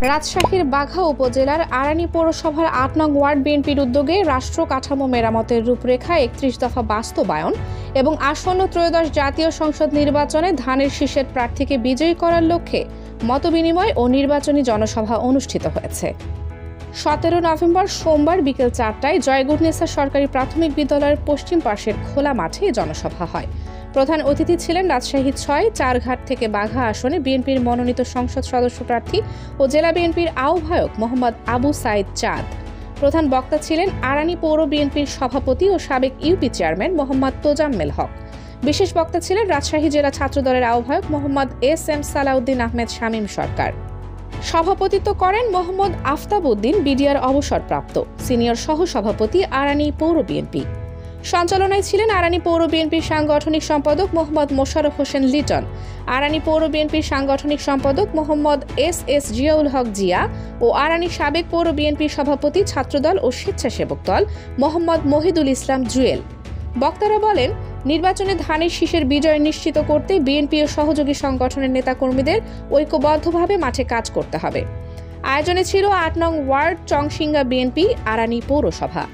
রাজশাহীর বাঘা উপজেলার আরানি পৌরসভার ৮ নং ওয়ার্ড বিএনপির উদ্যোগে রাষ্ট্র কাঠামো মেরামতের রূপরেখা ৩১ দফা বাস্তবায়ন এবং আসন্ন ত্রয়োদশ জাতীয় সংসদ নির্বাচনে ধানের শীষের প্রার্থীকে বিজয়ী করার লক্ষ্যে মতবিনিময় ও নির্বাচনী জনসভা অনুষ্ঠিত হয়েছে। ১৭ নভেম্বর সোমবার বিকেল ৪টায় জয়গুরনেসা সরকারি প্রাথমিক বিদ্যালয়ের পশ্চিম পাশের খোলা মাঠে জনসভা হয়। প্রধান অতিথি ছিলেন রাজশাহী ৬ চারঘাট থেকে বাঘা আসনে বিএনপির মনোনীত সংসদ সদস্য প্রার্থী ও জেলা বিএনপির আহ্বায়ক মোহাম্মদ আবু সাইদ চাঁদ। প্রধান বক্তা ছিলেন আরানি পৌর বিএনপির সভাপতি ও সাবেক ইউপি চেয়ারম্যান মোহাম্মদ তোজাম্মেল হক। বিশেষ বক্তা ছিলেন রাজশাহী জেলা ছাত্রদলের আহ্বায়ক মোহাম্মদ এস.এম. সালাউদ্দিন আহমেদ শামীম সরকার। সভাপতিত্ব করেন মোহাম্মদ আফতাব উদ্দিন বিডিআর অবসরপ্রাপ্ত সিনিয়র সহসভাপতি আরানি পৌর বিএনপি। সঞ্চালনায় ছিলেন আরানি পৌর বিএনপির সাংগঠনিক সম্পাদক মোহাম্মদ মোশাররফ হোসেন লিটন, আরানি পৌর বিএনপির সাংগঠনিক সম্পাদক মোহাম্মদ এস.এস. জিয়াউল হক জিয়া ও আরানি সাবেক পৌর বিএনপির সভাপতি ছাত্রদল ও স্বেচ্ছাসেবক দল মোহাম্মদ মহিদুল ইসলাম জুয়েল। বক্তারা বলেন, নির্বাচনে ধানের শীষের বিজয় নিশ্চিত করতে বিএনপি ও সহযোগী সংগঠনের নেতাকর্মীদের ঐক্যবদ্ধভাবে মাঠে কাজ করতে হবে। আয়োজনে ছিল ৮ নং ওয়ার্ড চংসিঙ্গা বিএনপি আরানি পৌরসভা।